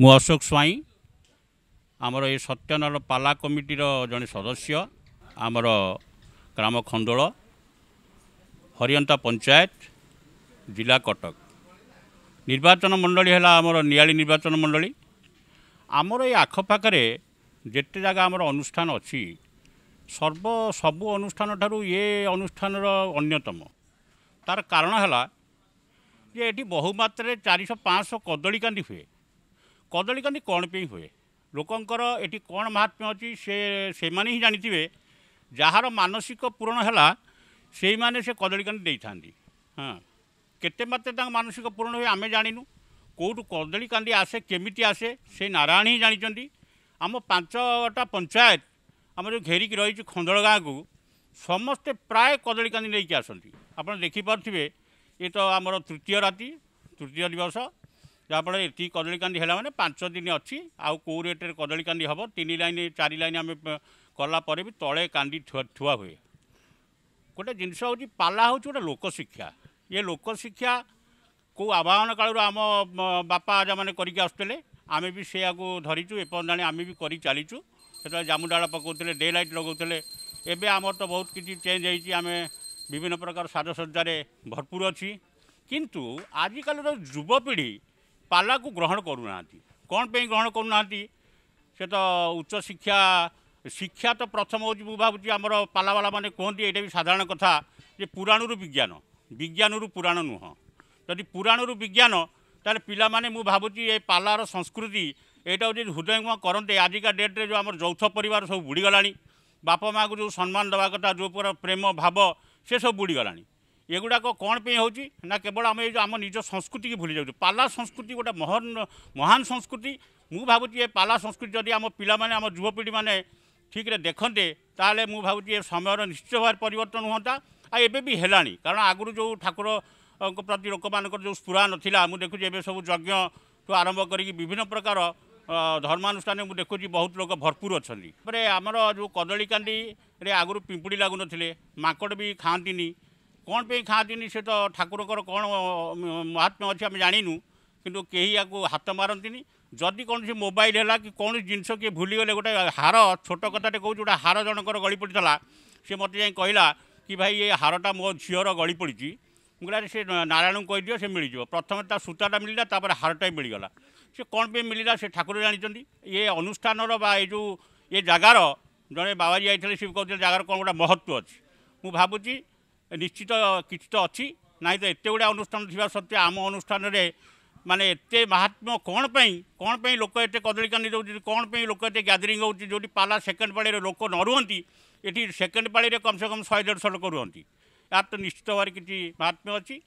मु अशोक स्वाई आमर ये सत्यानर पाला कमिटीर जड़े सदस्य आमर ग्राम खंडोल हरियंता पंचायत जिला कटक निर्वाचन मंडली है आमर नियाली निर्वाचन मंडली आमर ये आखपाखे जेते जगह आमर अनुष्ठान अच्छी सबु अनुष्ठान ठारू ये अनुष्ठान अन्यतम तार कारण है जे ये बहुमात्रा 400-500 कदली कांदी हुए कदली कांदी कौन पे हुए लोकंकर ये कौन महात्म्य अच्छी से ही जानी जार मानसिक पूरण है से माने से कदली कांदी दे था हाँ केते मात्रा मानसिक पूरण हुए आम जानू कौटू कदली कांदी आसे केमिति आसे से नारायण ही जानी आम 5टा पंचायत आम जो घेरिकी रही खंडोल गाँव को समस्ते प्राय कदली कांदी नहीं आसती आप देखिपे ये तो आमर तृतीय दिवस जहाँफल ये कदली कांदी है मैंने 5 दिन अच्छी आउ कौ रेट कदली कांदी हम 3 लाइन 4 लाइन आम कलापर भी तले कांदी थुआ हुए गोटे जिनस हूँ पाला हूँ गोटे लोकशिक्षा ये लोकशिक्षा को आवाहन काल आम बापा आजा मैंने करके आसुले आम भी से धरीचु एपर्तने आम भी कर चलीचु से जामुडाल पकाउले डे लाइट लगाते एवं आमर तो बहुत किसी चेंज होमें विभिन्न प्रकार साजसज्जार भरपूर अच्छी किंतु आजिकल युवपीढ़ी पाला को ग्रहण करूना कौन पे ग्रहण करूना से तो उच्च शिक्षा शिक्षा तो प्रथम हो भावी आमर पालावाला मैंने कहते ये भी साधारण कथा जे पुराणु विज्ञान विज्ञान पुराण नुह जदि पुराणु विज्ञान ताले पिला माने मु भावुची ये पालार संस्कृति यहाँ जो हृदयंगम करते आजिका डेट्रे जो आम यौथ परिवार सब बुड़ीगला बापा माँ को जो सम्मान देवा कथा जो पूरा प्रेम भाव से सब बुड़ीगला एगुड़ाक कौन पे होची ना केवल आम ये आम निज संस्कृति की भूली जाऊँ पाला संस्कृति गोटे महान संस्कृति मु भावुची ये पाला संस्कृति जदि आम पिला माने आम युवपीढ़ी मैंने ठीक रे देखते ताले मु भावुची ये समय निश्चित भाव परिवर्तन हुआ एबे भी हेलानी कारण आगुरी जो ठाकुर प्रति लोक मान जो स्पुरा नाला मुझे देखुची सब यज्ञ ठू आरंभ कर विभिन्न प्रकार धर्मानुष्ठान मुझे देखुची बहुत लोग भरपूर अच्छा आमर जो कदली कांदी रे आगुरी पिंपुड़ी लगुन माकड़ भी खाती कौन पे खाती से तो ठाकुर कौन महात्म्य अच्छे आम जानू किंतु कहीं या हाथ मारती जदि कौन सी मोबाइल है कि कौन जिनस किए भूलीगले गोटे हार छोट कथाटे कहूँ गोटे हार जनकर गली पड़ा सी मत जा कहला कि भाई ये हारटा मो झीर गली पड़ी मुझे से नारायण को कहीदिव से मिल प्रथम सूताटा मिलला तापर हारटा ही मिलगला से कौन पे मिलला से ठाकुर जानते ये अनुष्ठान ये जो ये जगार जड़े बाबाजी आते सी कहते जगार कौन गोटे महत्व अच्छी मु भावुची निश्चित किसी तो अच्छी ना तो एत गुड़ा अनुष्ठान थी सत्वे आम अनुष्ठान माने एते महात्म्य कौन पे लोक एत कदली कांदी दौर कौन पे लोक एत गैदरिंग होती जो पाला सेकेंड पाड़ी लोक न रुहति ये सेकेंड पाड़ी कम से कम 100-150 लोक रुहति यार तो निश्चित भाव किसी महात्म्य अच्छी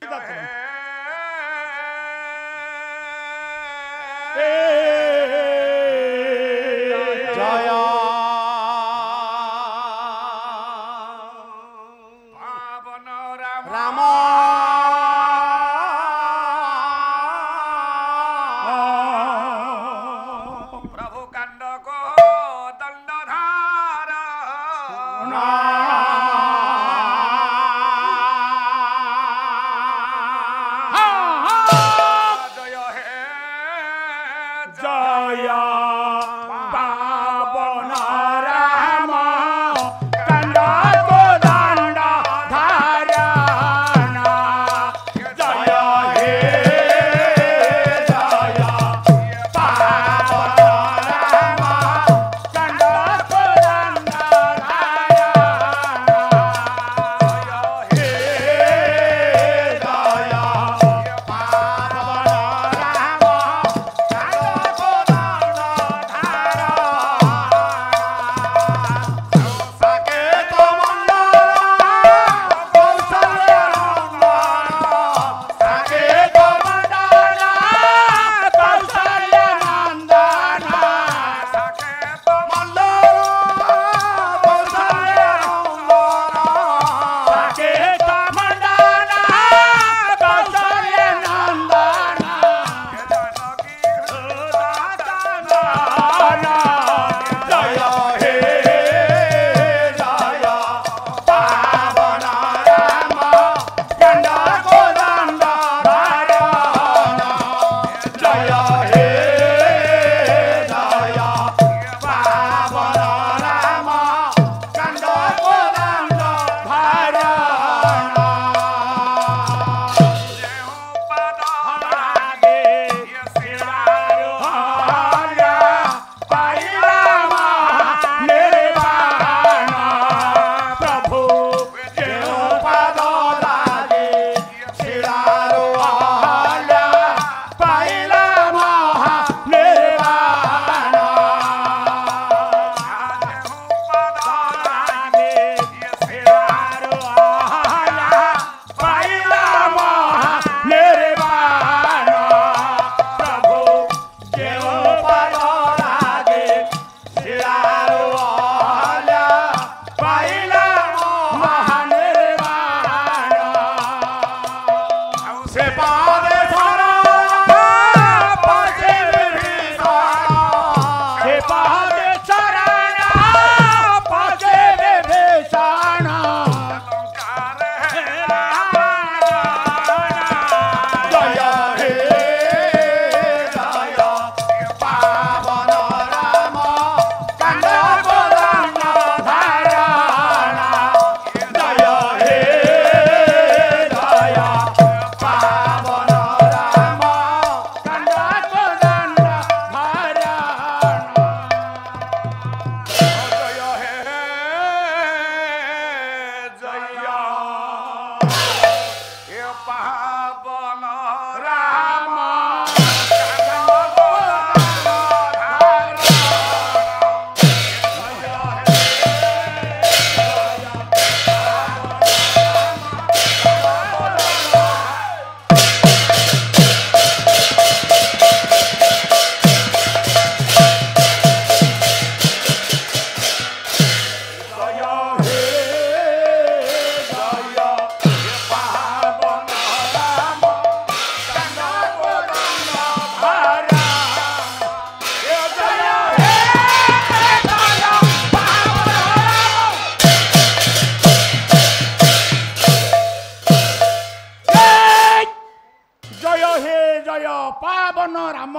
धारण राम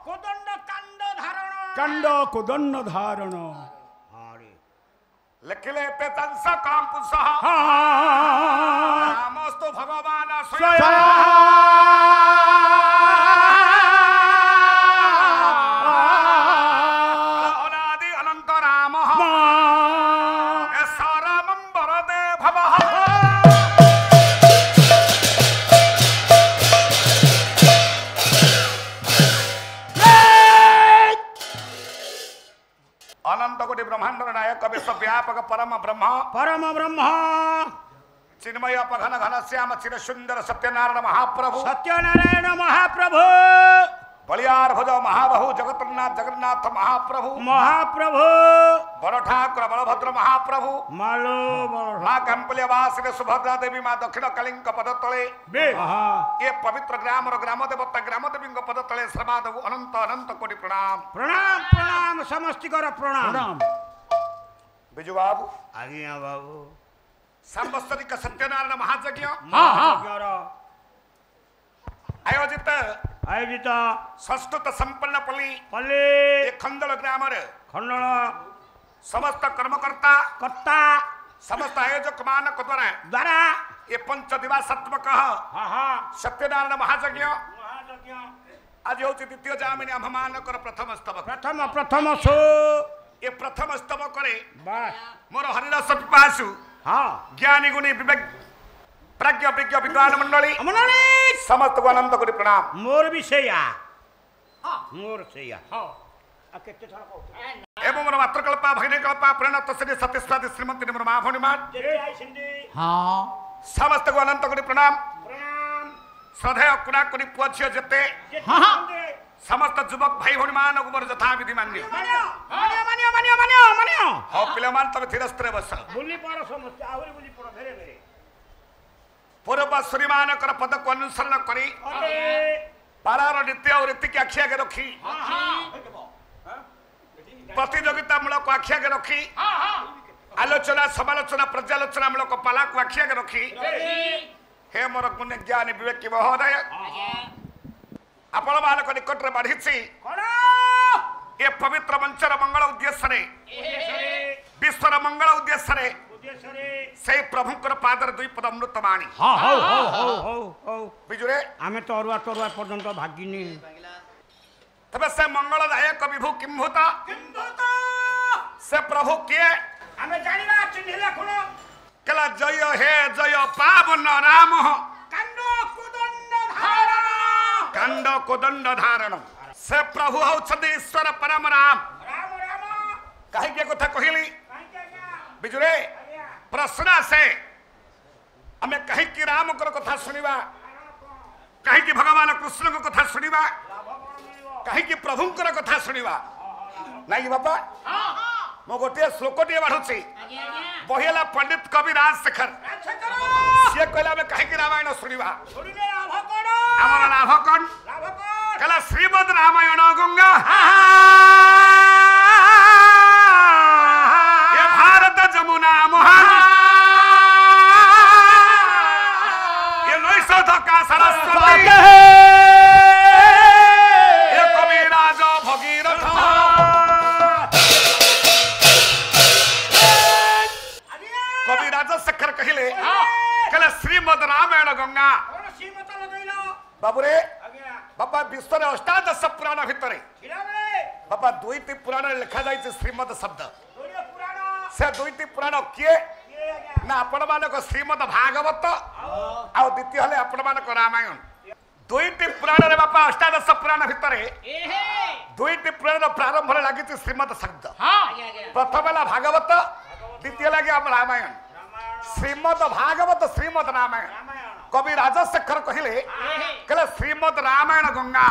कोदंड कांड धारण कांड कोदंड धारण लिखिले एते तंस काम पुरुषः रामस्तु भगवान स्वयं अनादि अनंत रामः एसरामं वरदे भवः अनंत कोटि ब्रह्मांड नायक विश्व व्यापक परम ब्रह्म चिन्मय पघन घन श्याम चिर सुंदर सत्यनारायण महाप्रभु सत्यनारायण महाप्रभु बलियार भुज महाबाहु जगन्नाथ महाप्रभु बड़ ठाकुर बलभद्र महाप्रभु मालो माँ कंपलियावासिनी सुभद्रा देवी माँ दक्षिण काली पद तले ये पवित्र ग्राम ग्राम देवता ग्राम देवी पद तले श्रमादु अनंत अनंत कोटि प्रणाम प्रणाम प्रणाम समस्तिकर प्रणाम बिजू बाबू आज्ञा बाबू सांवत्सरिक सत्यनारायण महायज्ञ आयोजित आयोजित संस्कृत संपन्न पल्ली पल्ली खंडल ग्राम खंडल समस्त कर्मकर्ता कर्ता समस्त आयोजक मानक द्वारा ये पंच दिवसात्मक सत्यनारायण महायज्ञ आज हूँ द्वितीय जामिनी आम मानकर प्रथम स्तबक प्रथम सो ये प्रथम स्तबक बस मोर हरिदास पिपासु ज्ञानी गुणी विवेक प्राज्ञ विज्ञ विद्वान मंडली समस्त को अनंत कोटि प्रणाम मोर भी सैया मोर सैया एवं मोर मातृकल्पा भगिनी कल्पा प्रणत श्री सत्यस्वादी श्रीमती मोर माँ भौणी मान समस्त को अनंत कोटि प्रणाम श्रद्धेय कुड़ा कोटि पुआ झियो जेते समस्त युवक भाई भौणी मान मोर यथा विधि मान्य हाँ पिला मान तब धीरे स्थिर बस पूर्व श्री मानकर पद को अनुसरण करी पारार नीति और रीति की आखि आगे रखी प्रतियोगिता मूलक आखि आगे रखी आलोचना समालोचना पर्यालोचना मूलक पाला को आखि आगे रखी हे मोर गुण ज्ञानी विवेक महोदय आपण मानक निकट में बढ़ी ये पवित्र मंचर मंगल उद्देश्य विश्वर मंगल उद्देश्य से प्रभुंकर पादर दुई पद अमृत बाणी बिजुरे आमे तो अरुआ तरुआ पर्यंत भागिनी तबे से मंगलदायक विभु किंभूत से प्रभु किए आमे जानिबा चिन्हिला खुण कला जय हे जय पावन राम कांड कोदंड धारण से प्रभु होछते ईश्वर परम राम कहीं के कथा कहली बिजुरे प्रश्न से हमें कहीं की राम को कथा सुनिबा कहीं की भगवान कृष्ण को कथा सुनिबा कहीं की प्रभु को कथा सुनिबा नहीं बाबा मो गोटे श्लोकटे बाढ़ुची बहिला पंडित कवि राजशेखर सी कहला में कहीं की रामायण सुनिबा आमर लाभ कौन कहला श्रीमद रामायण गंगा ये भारत जमुना महा ये नैषध का सरस्वती ये कविराज भगीरथ कविराज शेखर कहले कहले श्रीमद रामायण गंगा बाबूरे बाबा विश्व अष्टादश पुराण भितर बाबा दुईटी पुराण लिखा जाए श्रीमद शब्द से दुईटी पुराण किए ना आपण मानक श्रीमद भागवत आ द्वितीय हले आपण मानक रामायण दुईटी पुराण रे बापा अष्टादश पुराण भितर दुईटी पुराण प्रारंभ लगी श्रीमद शब्द प्रथम है भागवत द्वितीय लगे रामायण श्रीमद भागवत श्रीमद रामायण कवि राजशेखर कहले कहले श्रीमद रामायण गंगा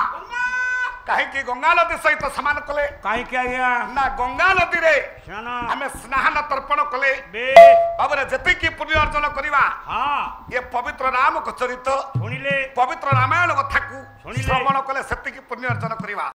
कहीं की गंगा नदी सहित समान कले कहीं क्या गया ना गंगा नदी रे हमें स्नान तर्पण कले अब जति की पुण्य अर्जन करिवा ये पवित्र राम को चरित्र सुनिले पवित्र रामायण कथा को श्रवण कले सेति की पुण्य अर्जन करिवा